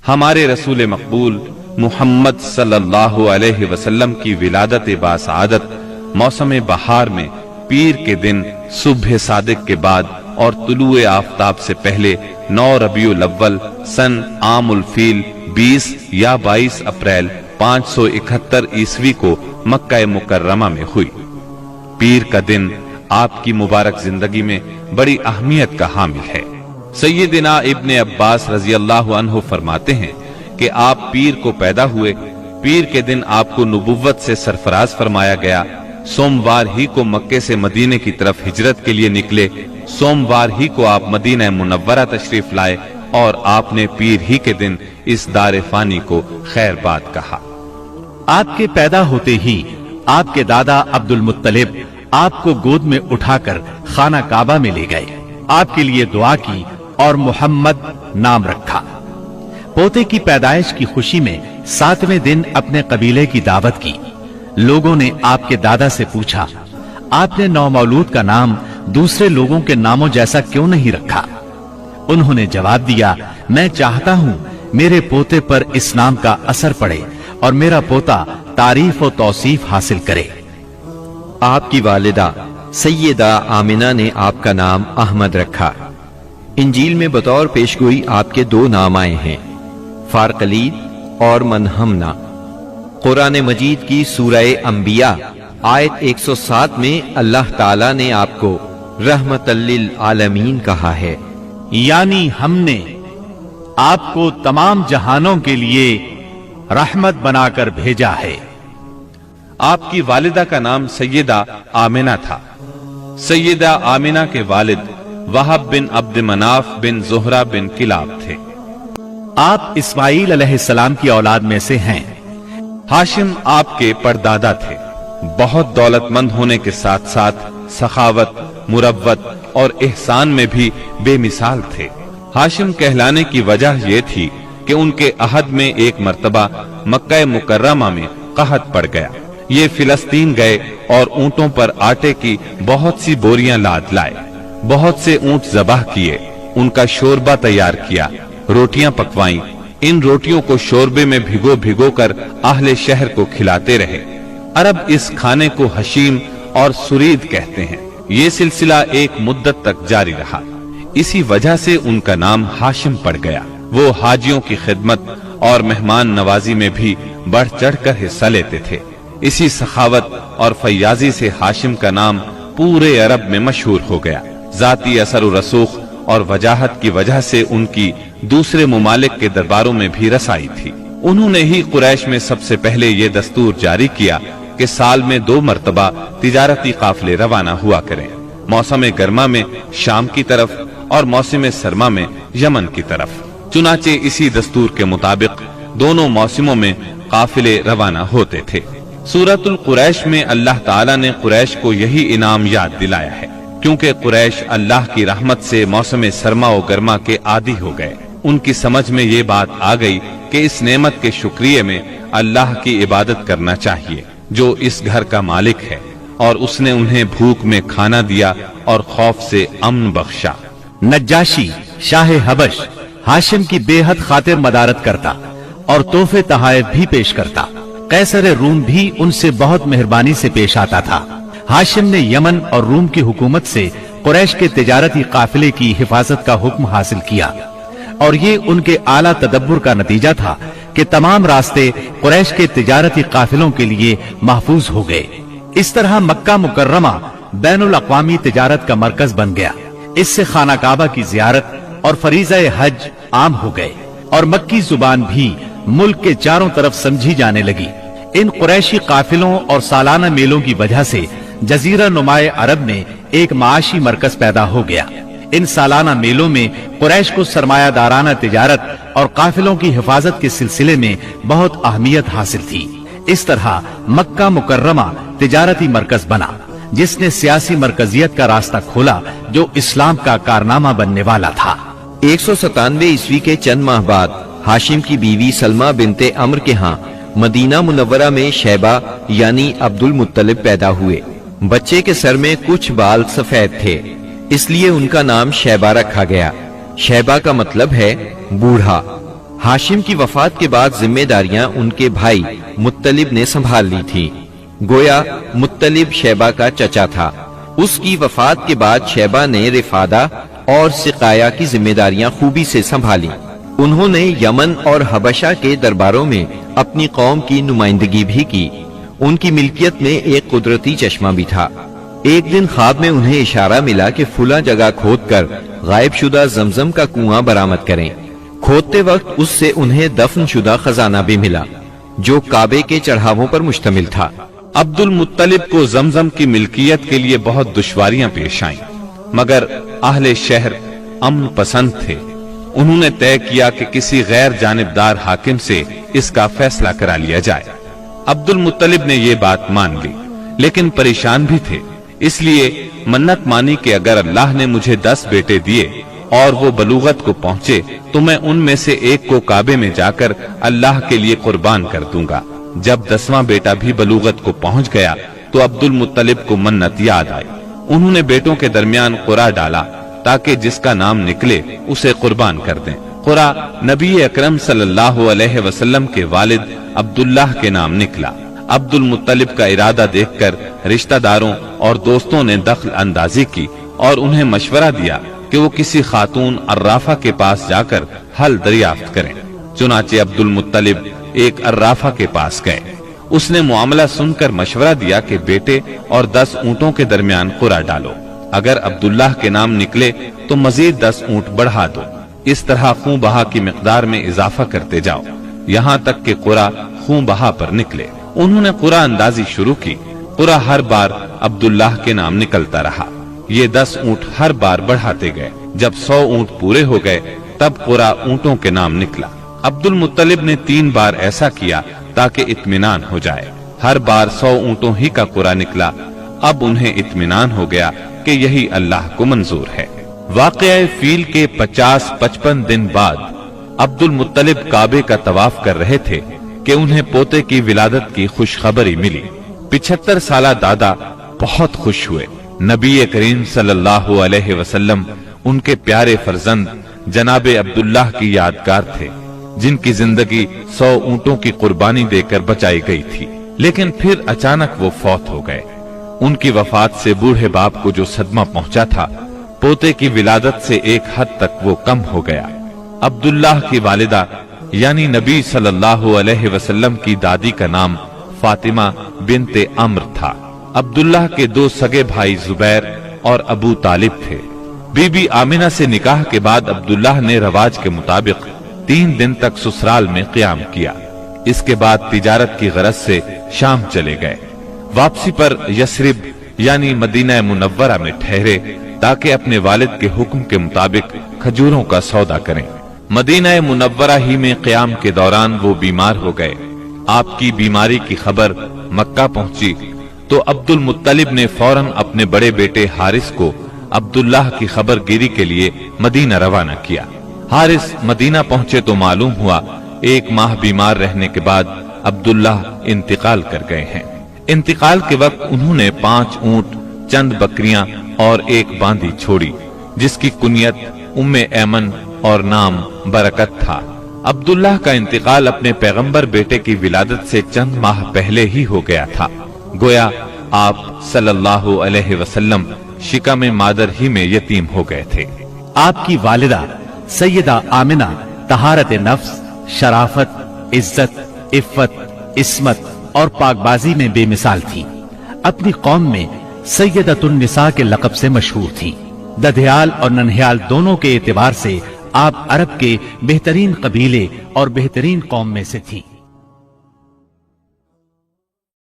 हमारे रसूल मकबूल मुहम्मद सल्लल्लाहु अलैहि वसल्लम की विलादत बासआदत मौसम बहार में पीर के दिन सुबह सादिक के बाद और तुलुए आफताब से पहले 9 रबीउल अव्वल सन आमुल फील 20 या 22 अप्रैल 571 ईस्वी को मक्का मुकर्रमा में हुई। पीर का दिन आपकी मुबारक जिंदगी में बड़ी अहमियत का हामिल है। सैयदना इब्ने अब्बास रजी अल्लाह अन्हु फरमाते हैं कि आप पीर को पैदा हुए, पीर के दिन आपको नबुव्वत से सरफराज फरमाया गया, सोमवार ही को मक्के से मदीने की तरफ हिजरत के लिए निकले, सोमवार ही को आप मदीना मुनव्वरा तशरीफ लाए और आपने पीर ही के दिन इस दार फानी को खैरबाद कहा। आपके पैदा होते ही आपके दादा अब्दुल मुत्तलिब आपको गोद में उठाकर खाना काबा में ले गए, आपके लिए दुआ की और मोहम्मद नाम रखा। पोते की पैदाइश की खुशी में 7वें दिन अपने कबीले की दावत की। लोगों ने आपके दादा से पूछा, आपने नौमौलूद का नाम दूसरे लोगों के नामों जैसा क्यों नहीं रखा? उन्होंने जवाब दिया, मैं चाहता हूं मेरे पोते पर इस नाम का असर पड़े और मेरा पोता तारीफ और तौसीफ हासिल करे। आपकी वालिदा सैयदा आमिना ने आपका नाम अहमद रखा। इंजील में बतौर पेशगोई आपके 2 नाम आए हैं, फारकलीद और मनहमना। कुरान मजीद की सूरह अंबिया आयत 107 में अल्लाह ताला ने आपको रहमतल लिल आलमीन कहा है, यानी हमने आपको तमाम जहानों के लिए रहमत बनाकर भेजा है। आपकी वालिदा का नाम सैयदा आमिना था। सैयदा आमिना के वालिद वहाब बिन अब्द मनाफ बिन ज़ुहरा बिन किलाब थे। आप इस्माईल अलैहिस्सलाम की औलाद में से हैं। हाशिम आपके परदादा थे। बहुत दौलतमंद होने के साथ साथ सखावत, मुरव्वत और एहसान में भी बेमिसाल थे। हाशिम कहलाने की वजह यह थी कि उनके अहद में एक मर्तबा मक्का मुकर्रमा में कहत पड़ गया। ये फिलिस्तीन गए और ऊंटों पर आटे की बहुत सी बोरियां लाद लाए। बहुत से ऊंट ज़बाह किए, उनका शोरबा तैयार किया, रोटियां पकवाई। इन रोटियों को शोरबे में भिगो भिगो कर अहले शहर को खिलाते रहे। अरब इस खाने को हशीम और सुरीद कहते हैं। ये सिलसिला एक मुद्दत तक जारी रहा। इसी वजह से उनका नाम हाशिम पड़ गया। वो हाजियों की खिदमत और मेहमान नवाजी में भी बढ़ चढ़ कर हिस्सा लेते थे। इसी सखावत और फैयाजी से हाशिम का नाम पूरे अरब में मशहूर हो गया। जाती असर रसूख और वजाहत की वजह से उनकी दूसरे मुमालिक के दरबारों में भी रसाई थी। उन्होंने ही कुरैश में सबसे पहले ये दस्तूर जारी किया कि साल में 2 मर्तबा तिजारती काफिले रवाना हुआ करें, मौसम गर्मा में शाम की तरफ और मौसम सरमा में यमन की तरफ। चुनाचे इसी दस्तूर के मुताबिक दोनों मौसमों में काफिले रवाना होते थे। सूरतुल कुरैश में अल्लाह ताला ने कुरैश को यही इनाम याद दिलाया है, क्योंकि कुरैश अल्लाह की रहमत से मौसम सरमा और गर्मा के आदी हो गए। उनकी समझ में ये बात आ गई कि इस नेमत के शुक्रिये में अल्लाह की इबादत करना चाहिए, जो इस घर का मालिक है, और उसने उन्हें भूख में खाना दिया और खौफ से अमन बख्शा। नज्जाशी शाह हबश हाशिम की बेहद खातिर मदारत करता और तोहफे तहाइफ भी पेश करता। कैसर रूम भी उनसे बहुत मेहरबानी से पेश आता था। हाशिम ने यमन और रूम की हुकूमत से कुरैश के तिजारती काफिले की हिफाजत का हुक्म हासिल किया, और ये उनके आला तदब्बुर का नतीजा था कि तमाम रास्ते कुरैश के तिजारती काफिलों के लिए महफूज हो गए। इस तरह मक्का मुकर्रमा बैनुल अक़वामी तिजारत का मरकज बन गया। इससे खाना काबा की जियारत और फरीज़ा हज आम हो गए और मक्की जुबान भी मुल्क के चारों तरफ समझी जाने लगी। इन कुरैशी काफिलों और सालाना मेलों की वजह से जजीरा नुमाए अरब में एक माशी मरकज पैदा हो गया। इन सालाना मेलों में कुरैश को सरमायादाराना तिजारत और काफिलों की हिफाजत के सिलसिले में बहुत अहमियत हासिल थी। इस तरह मक्का मुकर्रमा तिजारती मरकज बना, जिसने सियासी मरकजियत का रास्ता खोला, जो इस्लाम का कारनामा बनने वाला था। 197 ईस्वी के चंद माह बाद हाशिम की बीवी सलमा बिनते अम्र के यहाँ मदीना मुनव्वरा में शैबा यानी अब्दुल मुत्तलिब पैदा हुए। बच्चे के सर में कुछ बाल सफेद थे, इसलिए उनका नाम शैबा रखा गया। शैबा का मतलब है बूढ़ा। हाशिम की वफात के बाद जिम्मेदारियां उनके भाई मुत्तलिब ने संभाल ली थी। गोया मुत्तलिब शैबा का चचा था। उसकी वफात के बाद शैबा ने रिफादा और सिकाया की जिम्मेदारियां खूबी से संभाली। उन्होंने यमन और हबशा के दरबारों में अपनी कौम की नुमाइंदगी भी की। उनकी मिल्कियत में एक कुदरती चश्मा भी था। एक दिन ख्वाब में उन्हें इशारा मिला कि फुला जगह खोदकर गायब शुदा जमजम का कुआं बरामद करें। खोदते वक्त उससे उन्हें दफन शुदा खजाना भी मिला जो काबे के चढ़ावों पर मुश्तमिल था। अब्दुल मुत्तलिब को जमजम की मिल्कियत के लिए बहुत दुश्वारियां पेश आईं, मगर अहले शहर अमन पसंद थे। उन्होंने तय किया कि किसी गैर जानिबदार हाकिम से इसका फैसला करा लिया जाए। अब्दुल मुत्तलिब ने ये बात मान ली, लेकिन परेशान भी थे। इसलिए मन्नत मानी कि अगर अल्लाह ने मुझे 10 बेटे दिए और वो बलूगत को पहुंचे तो मैं उनमें से एक को काबे में जाकर अल्लाह के लिए कुर्बान कर दूंगा। जब 10वां बेटा भी बलूगत को पहुंच गया तो अब्दुल मुत्तलिब को मन्नत याद आई। उन्होंने बेटों के दरमियान कुरा डाला ताकि जिसका नाम निकले उसे कुर्बान कर दें। कुरा नबी अकरम सल्लल्लाहु अलैहि वसल्लम के वालिद अब्दुल्लाह के नाम निकला। अब्दुल मुत्तलिब का इरादा देखकर रिश्तेदारों और दोस्तों ने दखल अंदाजी की और उन्हें मशवरा दिया कि वो किसी खातून अर्राफा के पास जाकर हल दरियाफ्त करें। चुनाचे अब्दुल मुत्तलिब एक अर्राफा के पास गए। उसने मामला सुनकर मशवरा दिया कि बेटे और 10 ऊंटों के दरमियान कुरा डालो। अगर अब्दुल्लाह के नाम निकले तो मजीद 10 ऊंट बढ़ा दो। इस तरह खून बहा की मिकदार में इजाफा करते जाओ, यहाँ तक कि कुरा खून बहा पर निकले। उन्होंने कुरा अंदाजी शुरू की। कुरा हर बार अब्दुल्लाह के नाम निकलता रहा। ये 10 ऊंट हर बार बढ़ाते गए। जब 100 ऊंट पूरे हो गए तब कुरा ऊंटों के नाम निकला। अब्दुल मुत्तलिब ने 3 बार ऐसा किया ताकि इत्मीनान हो जाए। हर बार 100 ऊंटों ही का कुरा निकला। अब उन्हें इत्मीनान हो गया कि यही अल्लाह को मंजूर है। वाक़या फील के 50-55 दिन बाद अब्दुल मुत्तलिब काबे का तवाफ कर रहे थे कि उन्हें पोते की विलादत की खुशखबरी मिली। 75 साला दादा बहुत खुश हुए। नबी करीम सल्लल्लाहु अलैहि वसल्लम उनके प्यारे फर्जंद जनाबे अब्दुल्लाह की यादगार थे, जिनकी जिंदगी 100 ऊंटों की कुर्बानी देकर बचाई गई थी। लेकिन फिर अचानक वो फौत हो गए। उनकी वफात से बूढ़े बाप को जो सदमा पहुंचा था, पोते की विलादत से एक हद तक वो कम हो गया। अब्दुल्लाह की वालिदा यानी नबी सल्लल्लाहु अलैहि वसल्लम की दादी का नाम फातिमा बिनते अम्र था। अब्दुल्लाह के 2 सगे भाई जुबैर और अबू तालिब थे। बीबी आमिना से निकाह के बाद अब्दुल्लाह ने रवाज के मुताबिक 3 दिन तक ससुराल में क़याम किया। इसके बाद तिजारत की गरज से शाम चले गए। वापसी पर यसरिब यानी मदीना मुनव्वरा में ठहरे ताकि अपने वालिद के हुक्म के मुताबिक खजूरों का सौदा करें। मदीना मुनव्वरा ही में क़याम के दौरान वो बीमार हो गए। आपकी बीमारी की खबर मक्का पहुंची तो अब्दुल मुत्तलिब ने फौरन अपने बड़े बेटे हारिस को अब्दुल्लाह की खबर गिरी के लिए मदीना रवाना किया। हारिस मदीना पहुंचे तो मालूम हुआ 1 माह बीमार रहने के बाद अब्दुल्लाह इंतकाल कर गए हैं। इंतकाल के वक्त उन्होंने 5 ऊंट, चंद बकरियां और 1 बांदी छोड़ी, जिसकी कुनियत उम्मे ऐमन और नाम बरकत था। अब्दुल्लाह का इंतकाल अपने पैगंबर बेटे की विलादत से चंद माह पहले ही हो गया था। गोया आप सल्लल्लाहु अलैहि वसल्लम शिका में मादर ही में यतीम हो गए थे। आपकी वालिदा सैयदा आमिना तहारत नफ्स, शराफत, इज्जत, इफ्फत, इस्मत और पाकबाजी में बेमिसाल थी। अपनी कौम में सैयदतुन निसा के लक़ब से मशहूर थी। दधियाल और नन्हियाल दोनों के एतबार से आप अरब के बेहतरीन कबीले और बेहतरीन कौम में से थी।